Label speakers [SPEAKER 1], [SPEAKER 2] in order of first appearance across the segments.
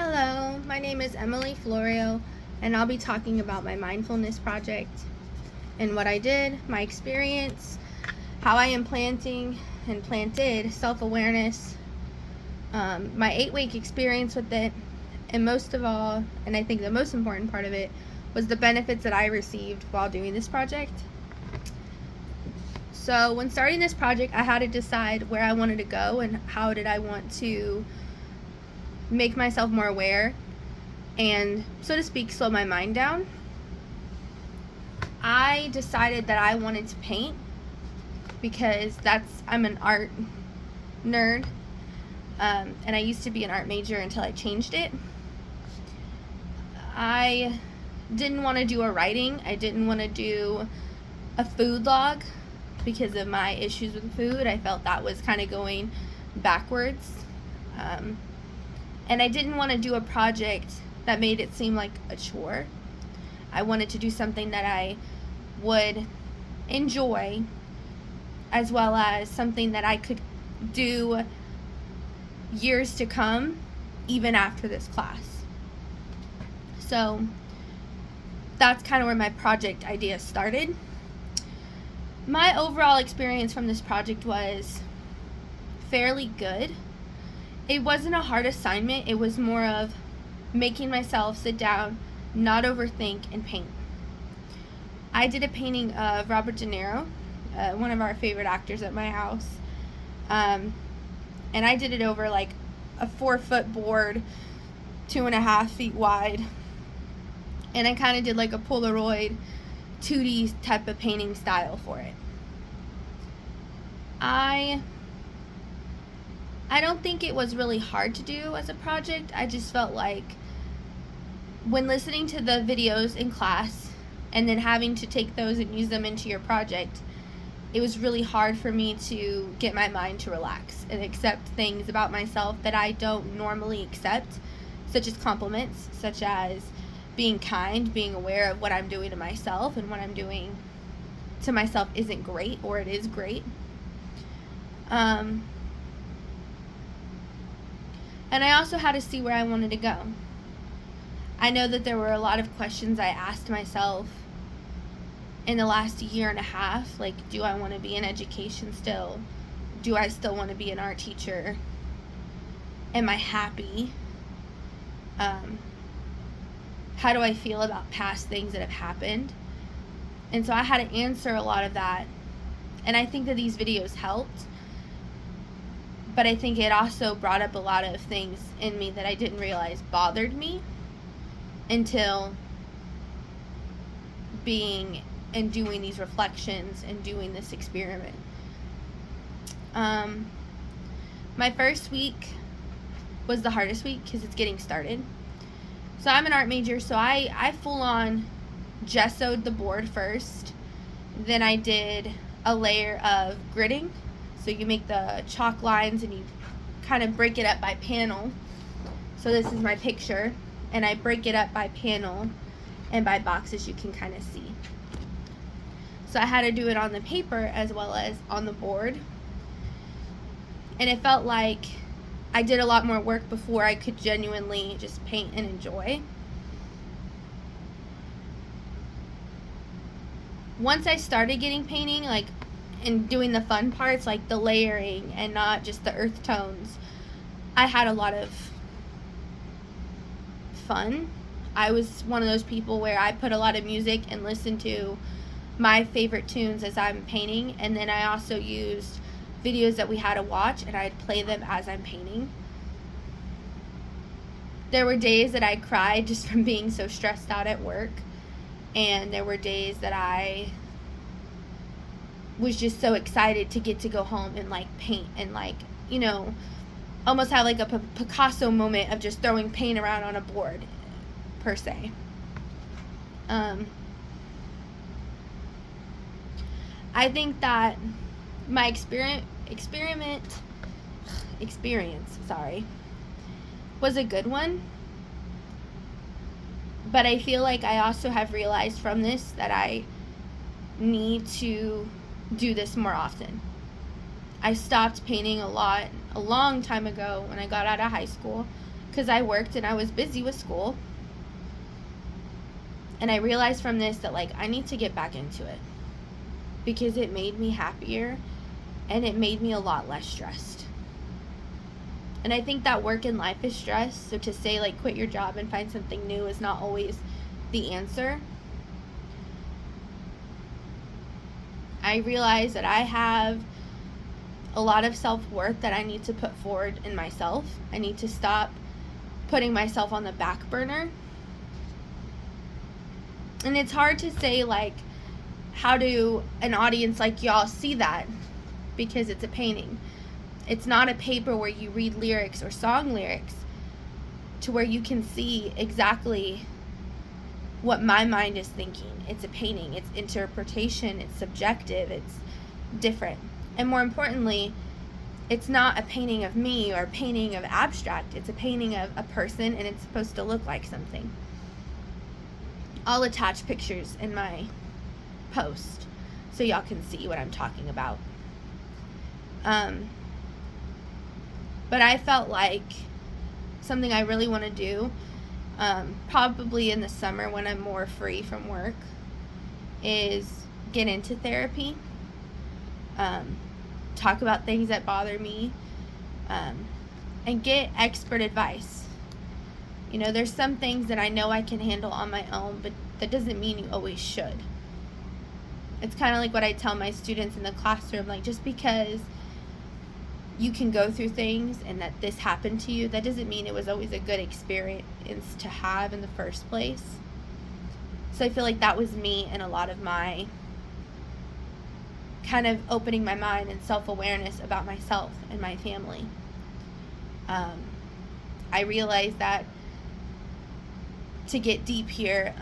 [SPEAKER 1] Hello, my name is Emily Florio, and I'll be talking about my mindfulness project and what I did, my experience, how I am planting and planted self-awareness, my 8-week experience with it, and most of all, and I think the most important part of it, was the benefits that I received while doing this project. So when starting this project, I had to decide where I wanted to go and how did I want to make myself more aware and, so to speak, slow my mind down. I decided that I wanted to paint because I'm an art nerd, and I used to be an art major until I changed it. I didn't want to do a writing. I didn't want to do a food log because of my issues with food. I felt that was kind of going backwards. And I didn't want to do a project that made it seem like a chore. I wanted to do something that I would enjoy, as well as something that I could do years to come, even after this class. So that's kind of where my project idea started. My overall experience from this project was fairly good. It wasn't a hard assignment. It was more of making myself sit down, not overthink, and paint. I did a painting of Robert De Niro, one of our favorite actors at my house. And I did it over like a 4-foot board, 2.5 feet wide. And I kind of did like a Polaroid 2D type of painting style for it. I don't think it was really hard to do as a project. I just felt like when listening to the videos in class and then having to take those and use them into your project, it was really hard for me to get my mind to relax and accept things about myself that I don't normally accept, such as compliments, such as being kind, being aware of what I'm doing to myself, and what I'm doing to myself isn't great or it is great. And I also had to see where I wanted to go. I know that there were a lot of questions I asked myself in the last year and a half, like, do I want to be in education still? Do I still want to be an art teacher? Am I happy? How do I feel about past things that have happened? And so I had to answer a lot of that. And I think that these videos helped. But I think it also brought up a lot of things in me that I didn't realize bothered me until being and doing these reflections and doing this experiment. My first week was the hardest week because it's getting started. So I'm an art major, so I full on gessoed the board first. Then I did a layer of gridding. So you make the chalk lines and you kind of break it up by panel. So this is my picture, and I break it up by panel and by boxes you can kind of see. So I had to do it on the paper as well as on the board. And it felt like I did a lot more work before I could genuinely just paint and enjoy. Once I started getting painting, and doing the fun parts, like the layering and not just the earth tones, I had a lot of fun. I was one of those people where I put a lot of music and listen to my favorite tunes as I'm painting, and then I also used videos that we had to watch and I'd play them as I'm painting. There were days that I cried just from being so stressed out at work, and there were days that I was just so excited to get to go home and paint and almost have like a Picasso moment of just throwing paint around on a board per se. I think that my experience was a good one, but I feel like I also have realized from this that I need to do this more often. I stopped painting a lot a long time ago when I got out of high school, because I worked and I was busy with school. And I realized from this that, like, I need to get back into it because it made me happier and it made me a lot less stressed. And I think that work and life is stress. So to say, like, quit your job and find something new is not always the answer. I realize that I have a lot of self-worth that I need to put forward in myself. I need to stop putting myself on the back burner. And it's hard to say, like, how do an audience like y'all see that? Because it's a painting. It's not a paper where you read lyrics or song lyrics to where you can see exactly what my mind is thinking. It's a painting. It's interpretation. It's subjective. It's different. And more importantly, it's not a painting of me or a painting of abstract. It's a painting of a person, and it's supposed to look like something. I'll attach pictures in my post so y'all can see what I'm talking about. But I felt like something I really want to do, probably in the summer when I'm more free from work, is get into therapy, talk about things that bother me, and get expert advice. You know, there's some things that I know I can handle on my own, but that doesn't mean you always should. It's kind of like what I tell my students in the classroom, like, just because you can go through things and that this happened to you, that doesn't mean it was always a good experience to have in the first place. So I feel like that was me and a lot of my kind of opening my mind and self-awareness about myself and my family. I realized that, to get deep here,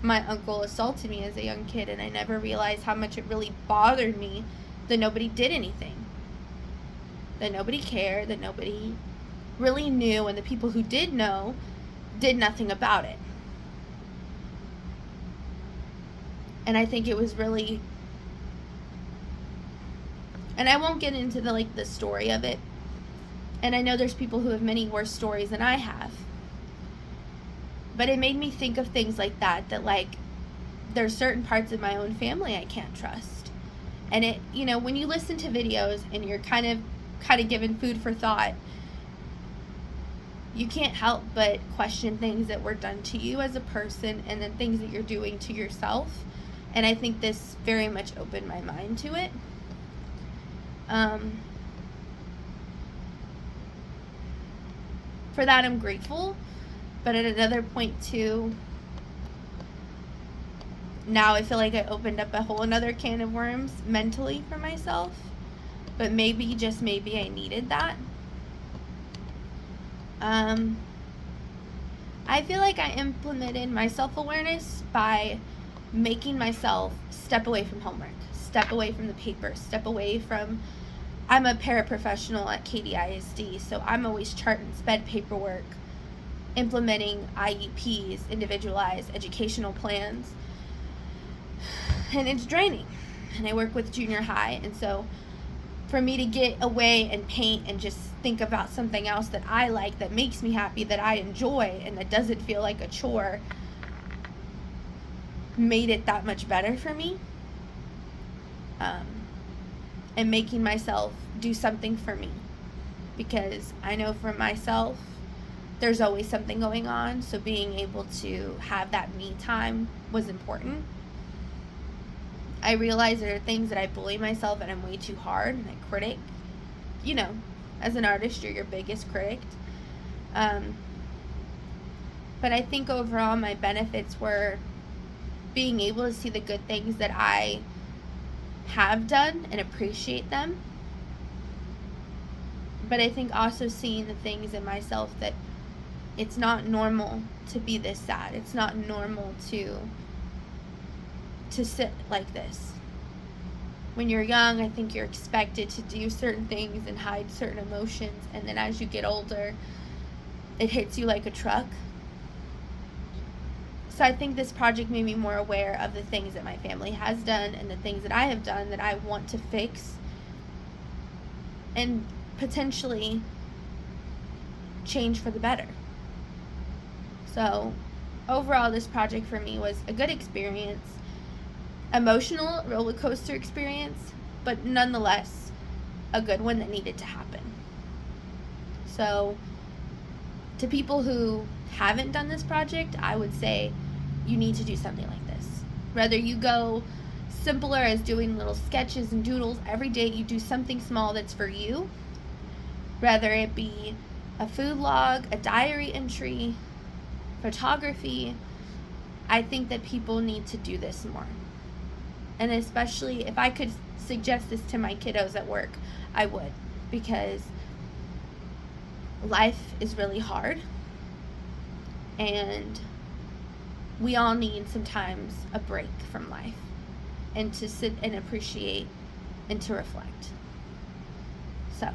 [SPEAKER 1] my uncle assaulted me as a young kid, and I never realized how much it really bothered me that nobody did anything, that nobody cared, that nobody really knew, and the people who did know did nothing about it. And I think it was really, and I won't get into the story of it, and I know there's people who have many worse stories than I have, but it made me think of things like that, like, there's certain parts of my own family I can't trust. And it, you know, when you listen to videos and you're kind of given food for thought, you can't help but question things that were done to you as a person, and then things that you're doing to yourself. And I think this very much opened my mind to it. For that, I'm grateful. But at another point too, now I feel like I opened up a whole another can of worms mentally for myself. But maybe, just maybe, I needed that. I feel like I implemented my self-awareness by making myself step away from homework, step away from the paper, step away from, I'm a paraprofessional at KDISD, so I'm always chart and sped paperwork, implementing IEPs, individualized educational plans, and it's draining. And I work with junior high, and so for me to get away and paint and just think about something else that I like, that makes me happy, that I enjoy, and that doesn't feel like a chore, made it that much better for me. And making myself do something for me, because I know for myself there's always something going on, so being able to have that me time was important. I realize there are things that I bully myself and I'm way too hard, and I critic. You know, as an artist, you're your biggest critic. But I think overall my benefits were being able to see the good things that I have done and appreciate them. But I think also seeing the things in myself that it's not normal to be this sad. It's not normal to sit like this. When you're young, I think you're expected to do certain things and hide certain emotions, and then as you get older, it hits you like a truck. So I think this project made me more aware of the things that my family has done and the things that I have done that I want to fix, and potentially change for the better. So overall, this project for me was a good experience, emotional roller coaster experience, but nonetheless a good one that needed to happen. So to people who haven't done this project, I would say you need to do something like this. Whether you go simpler as doing little sketches and doodles every day, you do something small that's for you, whether it be a food log, a diary entry, photography. I think that people need to do this more. And especially if I could suggest this to my kiddos at work, I would, because life is really hard and we all need sometimes a break from life and to sit and appreciate and to reflect. So